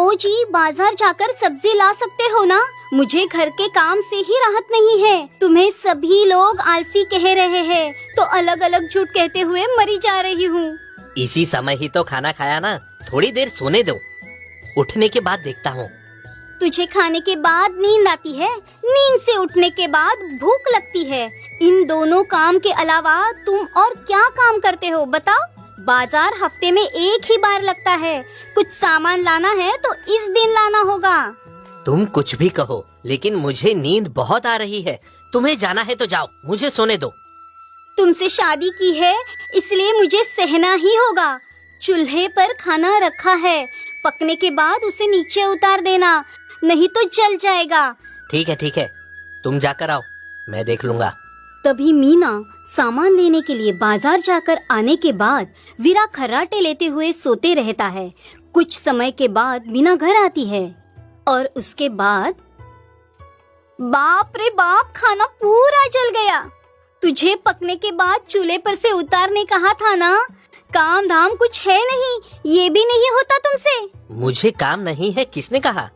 ओ जी, बाजार जाकर सब्जी ला सकते हो ना? मुझे घर के काम से ही राहत नहीं है। तुम्हें सभी लोग आलसी कह रहे हैं, तो अलग अलग झूठ कहते हुए मरी जा रही हूँ। इसी समय ही तो खाना खाया ना, थोड़ी देर सोने दो, उठने के बाद देखता हूँ। तुझे खाने के बाद नींद आती है, नींद से उठने के बाद भूख लगती है। इन दोनों काम के अलावा तुम और क्या काम करते हो बताओ? बाजार हफ्ते में एक ही बार लगता है। कुछ सामान लाना है तो इस दिन लाना होगा। तुम कुछ भी कहो, लेकिन मुझे नींद बहुत आ रही है। तुम्हें जाना है तो जाओ, मुझे सोने दो। तुमसे शादी की है, इसलिए मुझे सहना ही होगा। चूल्हे पर खाना रखा है, पकने के बाद उसे नीचे उतार देना, नहीं तो जल जाएगा। ठीक है, तुम जाकर आओ, मैं देख लूंगा। तभी मीना सामान लेने के लिए बाजार जाकर आने के बाद वीरा खर्राटे लेते हुए सोते रहता है। कुछ समय के बाद मीना घर आती है और उसके बाद बाप रे बाप, खाना पूरा जल गया। तुझे पकने के बाद चूल्हे पर से उतारने कहा था ना। काम धाम कुछ है नहीं, ये भी नहीं होता तुमसे। मुझे काम नहीं है किसने कहा?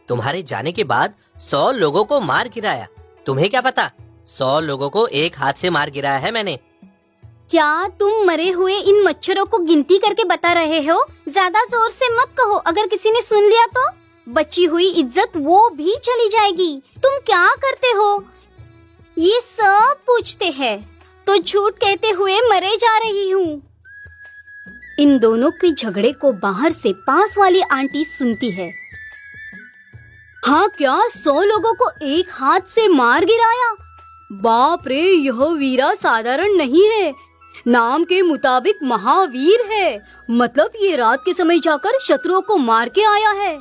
तुम्हारे जाने के बाद 100 लोगों को मार गिराया। तुम्हें क्या पता, 100 लोगों को एक हाथ से मार गिराया है मैंने। क्या तुम मरे हुए इन मच्छरों को गिनती करके बता रहे हो? ज्यादा जोर से मत कहो, अगर किसी ने सुन लिया तो बची हुई इज्जत वो भी चली जाएगी। तुम क्या करते हो? ये सब पूछते हैं तो झूठ कहते हुए मरे जा रही हूँ। इन दोनों के झगड़े को बाहर से पास वाली आंटी सुनती है। हाँ क्या, 100 लोगों को एक हाथ से मार गिराया? बाप रे, यह वीरा साधारण नहीं है, नाम के मुताबिक महावीर है। मतलब ये रात के समय जाकर शत्रुओं को मार के आया है।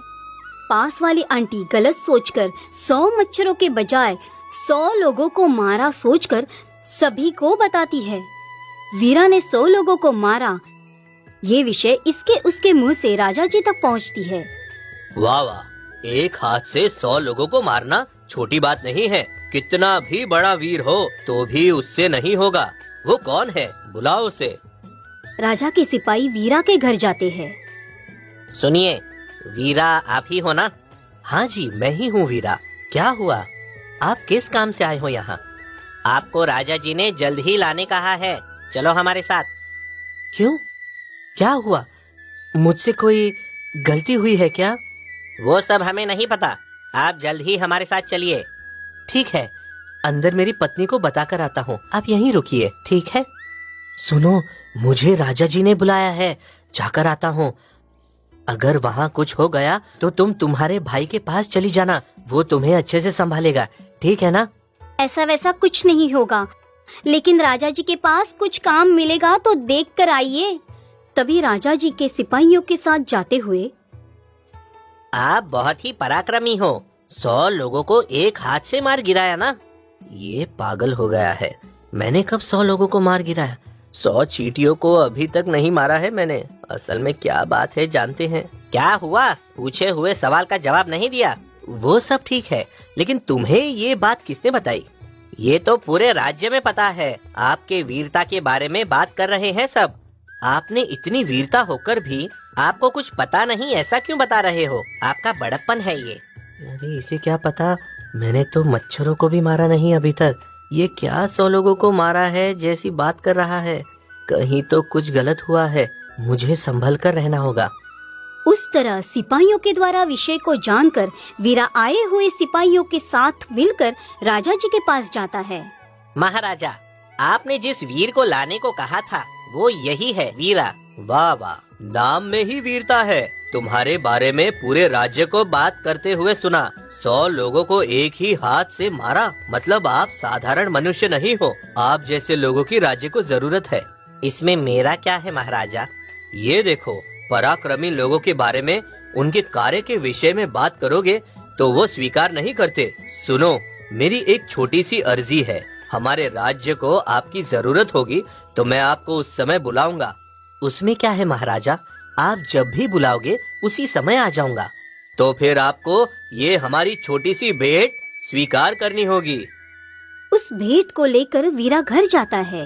पास वाली आंटी गलत सोचकर 100 मच्छरों के बजाय 100 लोगों को मारा सोचकर सभी को बताती है। वीरा ने 100 लोगों को मारा, ये विषय इसके उसके मुंह से राजा जी तक पहुंचती है। वाह वाह, एक हाथ से 100 लोगों को मारना छोटी बात नहीं है। कितना भी बड़ा वीर हो तो भी उससे नहीं होगा। वो कौन है, बुलाओ उसे। राजा के सिपाही वीरा के घर जाते हैं। सुनिए, वीरा आप ही हो ना? हाँ जी, मैं ही हूँ वीरा। क्या हुआ, आप किस काम से आए हो यहाँ? आपको राजा जी ने जल्द ही लाने कहा है, चलो हमारे साथ। क्यों, क्या हुआ? मुझसे कोई गलती हुई है क्या? वो सब हमें नहीं पता, आप जल्द ही हमारे साथ चलिए। ठीक है, अंदर मेरी पत्नी को बताकर आता हूँ, आप यहीं रुकिए, ठीक है? सुनो, मुझे राजा जी ने बुलाया है, जाकर आता हूँ। अगर वहाँ कुछ हो गया तो तुम तुम्हारे भाई के पास चली जाना, वो तुम्हें अच्छे से संभालेगा, ठीक है ना? ऐसा वैसा कुछ नहीं होगा, लेकिन राजा जी के पास कुछ काम मिलेगा तो देख कर आइए। तभी राजा जी के सिपाहियों के साथ जाते हुए, आप बहुत ही पराक्रमी हो, 100 लोगों को एक हाथ से मार गिराया ना? ये पागल हो गया है, मैंने कब 100 लोगों को मार गिराया? 100 चींटियों को अभी तक नहीं मारा है मैंने। असल में क्या बात है जानते हैं? क्या हुआ, पूछे हुए सवाल का जवाब नहीं दिया? वो सब ठीक है, लेकिन तुम्हें ये बात किसने बताई? ये तो पूरे राज्य में पता है, आपके वीरता के बारे में बात कर रहे हैं सब। आपने इतनी वीरता होकर भी आपको कुछ पता नहीं, ऐसा क्यों बता रहे हो? आपका बड़प्पन है ये। अरे इसे क्या पता, मैंने तो मच्छरों को भी मारा नहीं अभी तक। ये क्या 100 लोगों को मारा है जैसी बात कर रहा है? कहीं तो कुछ गलत हुआ है, मुझे संभल कर रहना होगा। उस तरह सिपाहियों के द्वारा विषय को जानकर वीरा आए हुए सिपाहियों के साथ मिलकर राजा जी के पास जाता है। महाराजा, आपने जिस वीर को लाने को कहा था वो यही है, वीरा। वाह वाह, नाम में ही वीरता है। तुम्हारे बारे में पूरे राज्य को बात करते हुए सुना। 100 लोगों को एक ही हाथ से मारा, मतलब आप साधारण मनुष्य नहीं हो। आप जैसे लोगों की राज्य को जरूरत है। इसमें मेरा क्या है महाराजा? ये देखो, पराक्रमी लोगों के बारे में, उनके कार्य के विषय में बात करोगे तो वो स्वीकार नहीं करते। सुनो, मेरी एक छोटी सी अर्जी है। हमारे राज्य को आपकी जरूरत होगी तो मैं आपको उस समय बुलाऊंगा। उसमें क्या है महाराजा, आप जब भी बुलाओगे उसी समय आ जाऊंगा। तो फिर आपको ये हमारी छोटी सी भेंट स्वीकार करनी होगी। उस भेंट को लेकर वीरा घर जाता है।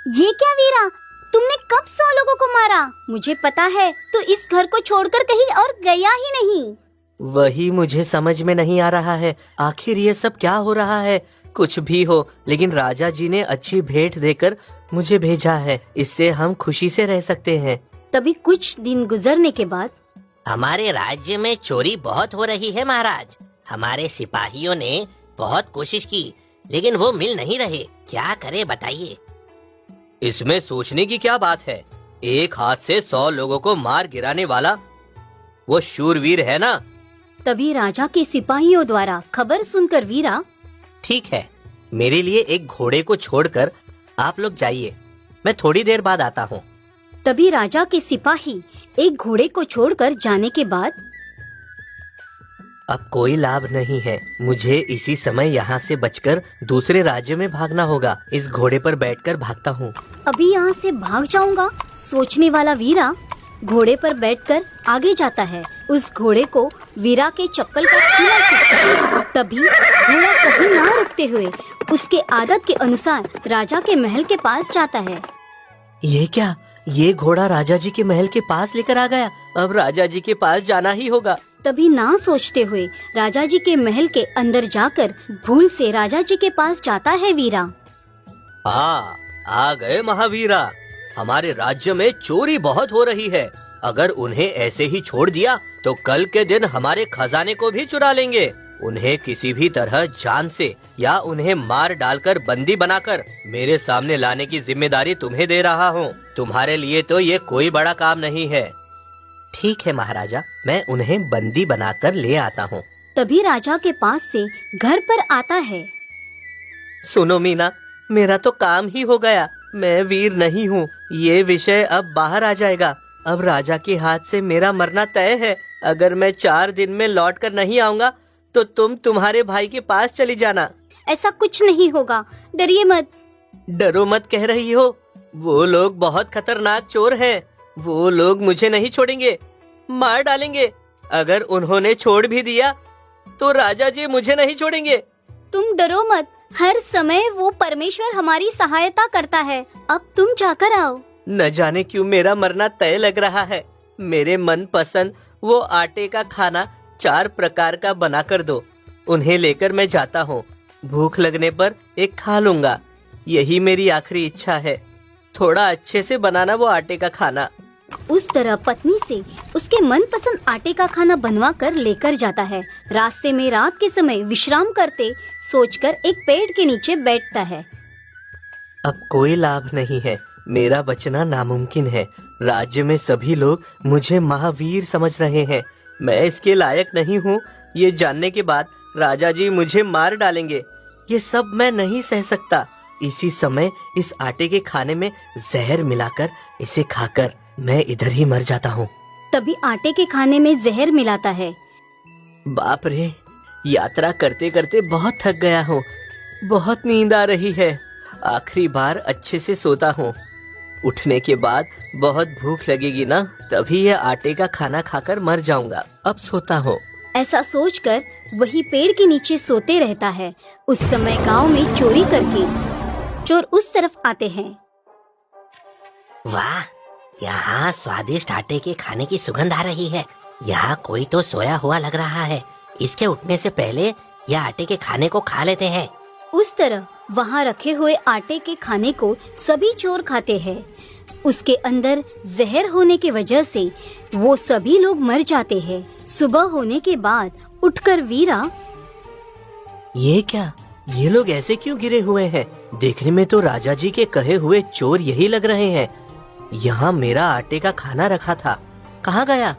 ये क्या वीरा, तुमने कब 100 लोगों को मारा? मुझे पता है तू इस घर को छोड़कर कहीं और गया ही नहीं। वही मुझे समझ में नहीं आ रहा है, आखिर ये सब क्या हो रहा है। कुछ भी हो, लेकिन राजा जी ने अच्छी भेंट देकर मुझे भेजा है, इससे हम खुशी से रह सकते हैं। तभी कुछ दिन गुजरने के बाद हमारे राज्य में चोरी बहुत हो रही है महाराज। हमारे सिपाहियों ने बहुत कोशिश की, लेकिन वो मिल नहीं रहे। क्या करे बताइए। इसमें सोचने की क्या बात है? एक हाथ से 100 लोगों को मार गिराने वाला वो शूरवीर है ना। तभी राजा के सिपाहियों द्वारा खबर सुनकर वीरा, ठीक है, मेरे लिए एक घोड़े को छोड़कर आप लोग जाइए, मैं थोड़ी देर बाद आता हूँ। तभी राजा के सिपाही एक घोड़े को छोड़कर जाने के बाद अब कोई लाभ नहीं है, मुझे इसी समय यहाँ से बचकर दूसरे राज्य में भागना होगा। इस घोड़े पर बैठकर भागता हूँ। अभी यहाँ से भाग जाऊंगा सोचने वाला वीरा घोड़े पर बैठकर आगे जाता है। उस घोड़े को वीरा के चप्पल का कीला चुभता है। तभी घोड़ा कहीं ना रुकते हुए उसके आदत के अनुसार राजा के महल के पास जाता है। ये क्या? ये घोड़ा राजा जी के महल के पास लेकर आ गया। अब राजा जी के पास जाना ही होगा। तभी ना सोचते हुए राजा जी के महल के अंदर जाकर भूल से राजा जी के पास जाता है वीरा। हाँ, आ गए महावीरा। हमारे राज्य में चोरी बहुत हो रही है। अगर उन्हें ऐसे ही छोड़ दिया तो कल के दिन हमारे खजाने को भी चुरा लेंगे। उन्हें किसी भी तरह जान से या उन्हें मार डालकर बंदी बनाकर मेरे सामने लाने की जिम्मेदारी तुम्हें दे रहा हूँ। तुम्हारे लिए तो ये कोई बड़ा काम नहीं है। ठीक है महाराजा, मैं उन्हें बंदी बनाकर ले आता हूँ। तभी राजा के पास से घर पर आता है। सुनो मीना, मेरा तो काम ही हो गया। मैं वीर नहीं हूँ, ये विषय अब बाहर आ जाएगा। अब राजा के हाथ से मेरा मरना तय है। अगर मैं 4 दिन में लौट कर नहीं आऊंगा तो तुम तुम्हारे भाई के पास चली जाना। ऐसा कुछ नहीं होगा, डरिए मत। डरो मत कह रही हो? वो लोग बहुत खतरनाक चोर हैं। वो लोग मुझे नहीं छोड़ेंगे, मार डालेंगे। अगर उन्होंने छोड़ भी दिया तो राजा जी मुझे नहीं छोड़ेंगे। तुम डरो मत, हर समय वो परमेश्वर हमारी सहायता करता है। अब तुम जाकर आओ। न जाने क्यों मेरा मरना तय लग रहा है। मेरे मन पसंद वो आटे का खाना 4 प्रकार का बना कर दो। उन्हें लेकर मैं जाता हूँ। भूख लगने पर एक खा लूंगा। यही मेरी आखिरी इच्छा है। थोड़ा अच्छे से बनाना वो आटे का खाना। उस तरह पत्नी से उसके मनपसंद आटे का खाना बनवा कर लेकर जाता है। रास्ते में रात के समय विश्राम करते सोचकर एक पेड़ के नीचे बैठता है। अब कोई लाभ नहीं है, मेरा बचना नामुमकिन है। राज्य में सभी लोग मुझे महावीर समझ रहे हैं। मैं इसके लायक नहीं हूँ, ये जानने के बाद राजा जी मुझे मार डालेंगे। ये सब मैं नहीं सह सकता। इसी समय इस आटे के खाने में जहर मिलाकर इसे खाकर मैं इधर ही मर जाता हूँ। तभी आटे के खाने में जहर मिलाता है। बाप रे, यात्रा करते करते बहुत थक गया हूँ। बहुत नींद आ रही है। आखिरी बार अच्छे से सोता हूँ। उठने के बाद बहुत भूख लगेगी ना, तभी यह आटे का खाना खाकर मर जाऊंगा। अब सोता हूँ। ऐसा सोचकर वही पेड़ के नीचे सोते रहता है। उस समय गांव में चोरी करके चोर उस तरफ आते हैं। वाह, यहाँ स्वादिष्ट आटे के खाने की सुगंध आ रही है। यहाँ कोई तो सोया हुआ लग रहा है। इसके उठने से पहले यह आटे के खाने को खा लेते हैं। उस तरह वहाँ रखे हुए आटे के खाने को सभी चोर खाते हैं। उसके अंदर जहर होने की वजह से वो सभी लोग मर जाते हैं। सुबह होने के बाद उठकर वीरा, ये क्या? ये लोग ऐसे क्यों गिरे हुए हैं? देखने में तो राजा जी के कहे हुए चोर यही लग रहे हैं। यहाँ मेरा आटे का खाना रखा था, कहाँ गया?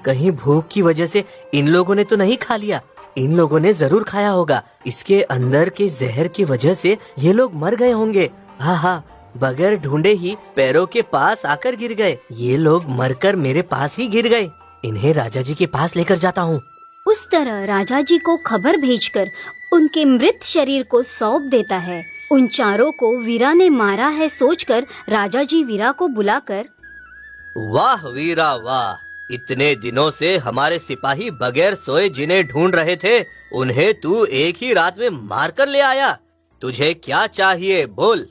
कहीं भूख की वजह से इन लोगों ने तो नहीं खा लिया? इन लोगों ने जरूर खाया होगा। इसके अंदर के जहर की वजह से ये लोग मर गए होंगे। हाँ हाँ, बगैर ढूंढे ही पैरों के पास आकर गिर गए। ये लोग मरकर मेरे पास ही गिर गए। इन्हें राजा जी के पास लेकर जाता हूँ। उस तरह राजा जी को खबर भेजकर उनके मृत शरीर को सौंप देता है। उन चारों को वीरा ने मारा है सोचकर राजा जी वीरा को बुलाकर, वाह वीरा वाह, इतने दिनों से हमारे सिपाही बगैर सोए जिन्हें ढूंढ रहे थे, उन्हें तू एक ही रात में मार कर ले आया। तुझे क्या चाहिए बोल।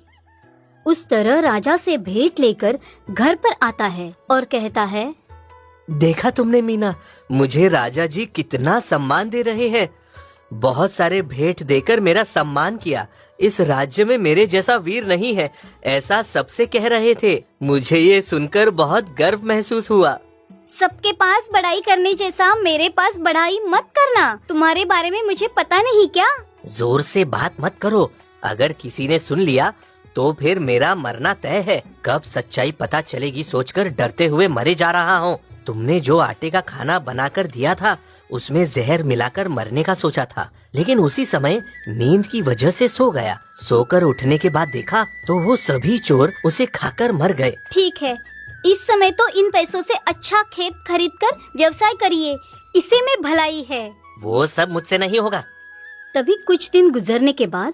उस तरह राजा से भेंट लेकर घर पर आता है और कहता है, देखा तुमने मीना, मुझे राजा जी कितना सम्मान दे रहे हैं। बहुत सारे भेंट देकर मेरा सम्मान किया। इस राज्य में मेरे जैसा वीर नहीं है, ऐसा सबसे कह रहे थे। मुझे ये सुनकर बहुत गर्व महसूस हुआ। सबके पास बड़ाई करने जैसा मेरे पास बड़ाई मत करना। तुम्हारे बारे में मुझे पता नहीं क्या? जोर से बात मत करो, अगर किसी ने सुन लिया तो फिर मेरा मरना तय है। कब सच्चाई पता चलेगी सोचकर डरते हुए मरे जा रहा हूँ। तुमने जो आटे का खाना बनाकर दिया था उसमें जहर मिलाकर मरने का सोचा था, लेकिन उसी समय नींद की वजह से सो गया। सोकर उठने के बाद देखा तो वो सभी चोर उसे खाकर मर गए। ठीक है, इस समय तो इन पैसों से अच्छा खेत खरीदकर व्यवसाय करिए, इसी में भलाई है। वो सब मुझसे नहीं होगा। तभी कुछ दिन गुजरने के बाद,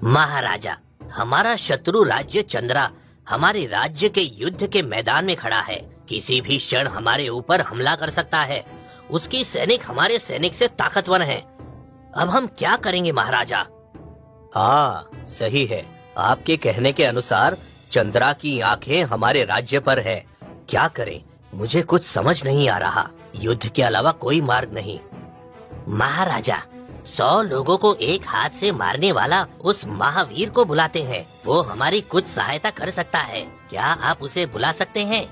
महाराजा, हमारा शत्रु राज्य चंद्रा हमारे राज्य के युद्ध के मैदान में खड़ा है। किसी भी क्षण हमारे ऊपर हमला कर सकता है। उसकी सैनिक हमारे सैनिक से ताकतवर हैं। अब हम क्या करेंगे महाराजा? हाँ, सही है। आपके कहने के अनुसार चंद्रा की आंखें हमारे राज्य पर है। क्या करें, मुझे कुछ समझ नहीं आ रहा। युद्ध के अलावा कोई मार्ग नहीं। महाराजा, 100 लोगों को एक हाथ से मारने वाला उस महावीर को बुलाते हैं। वो हमारी कुछ सहायता कर सकता है। क्या आप उसे बुला सकते हैं?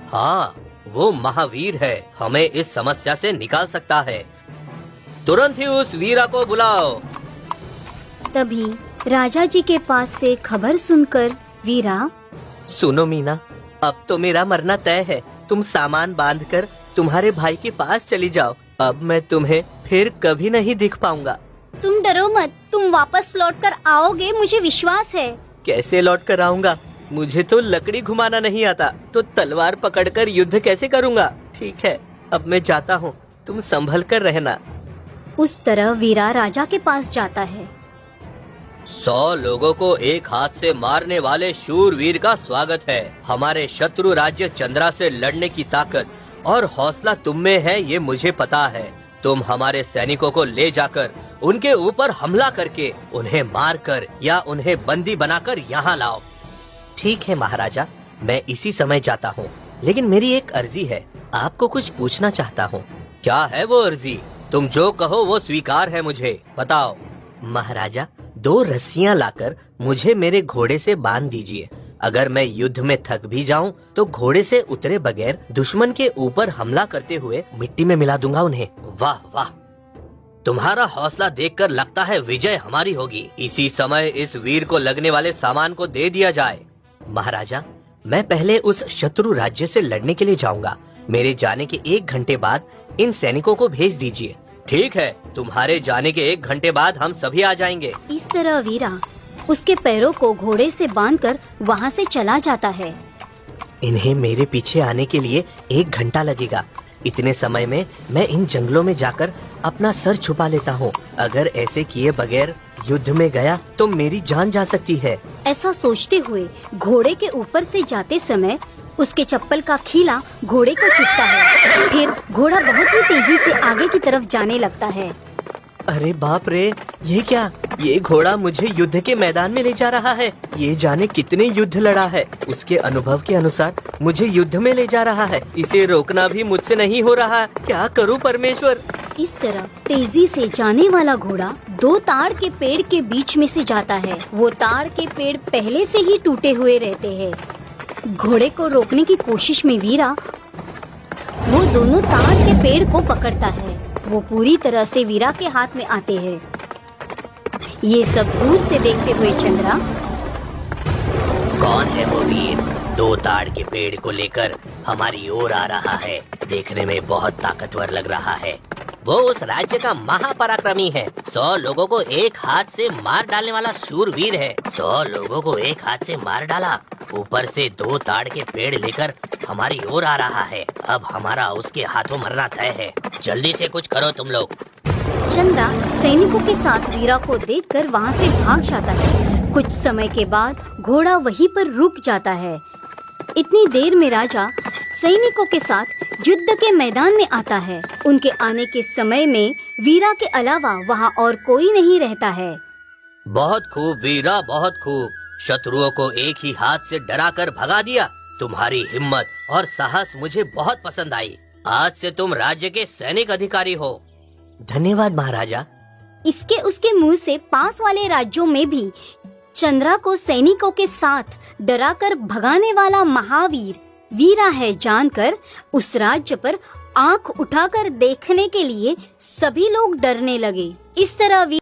हाँ, वो महावीर है, हमें इस समस्या से निकाल सकता है। तुरंत ही उस वीरा को बुलाओ। तभी राजा जी के पास से खबर सुनकर वीरा, सुनो मीना, अब तो मेरा मरना तय है। तुम सामान बांधकर तुम्हारे भाई के पास चली जाओ। अब मैं तुम्हें फिर कभी नहीं दिख पाऊंगा। तुम डरो मत, तुम वापस लौटकर आओगे, मुझे विश्वास है। कैसे लौट कर आऊंगा? मुझे तो लकड़ी घुमाना नहीं आता, तो तलवार पकड़कर युद्ध कैसे करूंगा? ठीक है, अब मैं जाता हूँ, तुम संभल कर रहना। उस तरह वीरा राजा के पास जाता है। 100 लोगों को एक हाथ से मारने वाले शूरवीर का स्वागत है। हमारे शत्रु राज्य चंद्रा से लड़ने की ताकत और हौसला तुम में है, ये मुझे पता है। तुम हमारे सैनिकों को ले जाकर उनके ऊपर हमला करके उन्हें मारकर या उन्हें बंदी बनाकर यहाँ लाओ। ठीक है महाराजा, मैं इसी समय जाता हूँ, लेकिन मेरी एक अर्जी है। आपको कुछ पूछना चाहता हूँ। क्या है वो अर्जी? तुम जो कहो वो स्वीकार है मुझे, बताओ। महाराजा, 2 रस्सियाँ लाकर मुझे मेरे घोड़े से बांध दीजिए। अगर मैं युद्ध में थक भी जाऊं तो घोड़े से उतरे बगैर दुश्मन के ऊपर हमला करते हुए मिट्टी में मिला दूंगा उन्हें। वाह वाह, तुम्हारा हौसला देखकर लगता है विजय हमारी होगी। इसी समय इस वीर को लगने वाले सामान को दे दिया जाए। महाराजा, मैं पहले उस शत्रु राज्य से लड़ने के लिए जाऊंगा। मेरे जाने के 1 घंटे बाद इन सैनिकों को भेज दीजिए। ठीक है, तुम्हारे जाने के 1 घंटे बाद हम सभी आ जाएंगे। इस तरह वीरा उसके पैरों को घोड़े से बांधकर वहाँ से चला जाता है। इन्हें मेरे पीछे आने के लिए 1 घंटा लगेगा। इतने समय में मैं इन जंगलों में जाकर अपना सर छुपा लेता हूँ। अगर ऐसे किए बगैर युद्ध में गया तो मेरी जान जा सकती है। ऐसा सोचते हुए घोड़े के ऊपर से जाते समय उसके चप्पल का खीला घोड़े को चुभता है। फिर घोड़ा बहुत ही तेजी से आगे की तरफ जाने लगता है। अरे बाप रे, ये क्या? ये घोड़ा मुझे युद्ध के मैदान में ले जा रहा है। ये जाने कितने युद्ध लड़ा है। उसके अनुभव के अनुसार मुझे युद्ध में ले जा रहा है। इसे रोकना भी मुझसे नहीं हो रहा। क्या करूं परमेश्वर? इस तरह तेजी से जाने वाला घोड़ा 2 ताड़ के पेड़ के बीच में से जाता है। वो ताड़ के पेड़ पहले से ही टूटे हुए रहते हैं। घोड़े को रोकने की कोशिश में वीरा वो दोनों ताड़ के पेड़ को पकड़ता है। वो पूरी तरह से वीरा के हाथ में आते हैं। ये सब दूर से देखते हुए चंद्रा, कौन है वो वीर? 2 ताड़ के पेड़ को लेकर हमारी ओर आ रहा है। देखने में बहुत ताकतवर लग रहा है। वो उस राज्य का महापराक्रमी है। 100 लोगों को एक हाथ से मार डालने वाला शूरवीर है। 100 लोगों को एक हाथ से मार डाला, ऊपर से 2 ताड़ के पेड़ लेकर हमारी ओर आ रहा है। अब हमारा उसके हाथों मरना तय है। जल्दी से कुछ करो तुम लोग। चंद्रा सैनिकों के साथ वीरा को देखकर वहाँ से भाग जाता है। कुछ समय के बाद घोड़ा वहीं पर रुक जाता है। इतनी देर में राजा सैनिकों के साथ युद्ध के मैदान में आता है। उनके आने के समय में वीरा के अलावा वहाँ और कोई नहीं रहता है। बहुत खूब वीरा, बहुत खूब। शत्रुओं को एक ही हाथ से डराकर भगा दिया। तुम्हारी हिम्मत और साहस मुझे बहुत पसंद आई। आज से तुम राज्य के सैनिक अधिकारी हो। धन्यवाद महाराजा। इसके उसके मुंह से पास वाले राज्यों में भी चंद्रा को सैनिकों के साथ डराकर भगाने वाला महावीर वीरा है जानकर उस राज्य पर आंख उठाकर देखने के लिए सभी लोग डरने लगे। इस तरह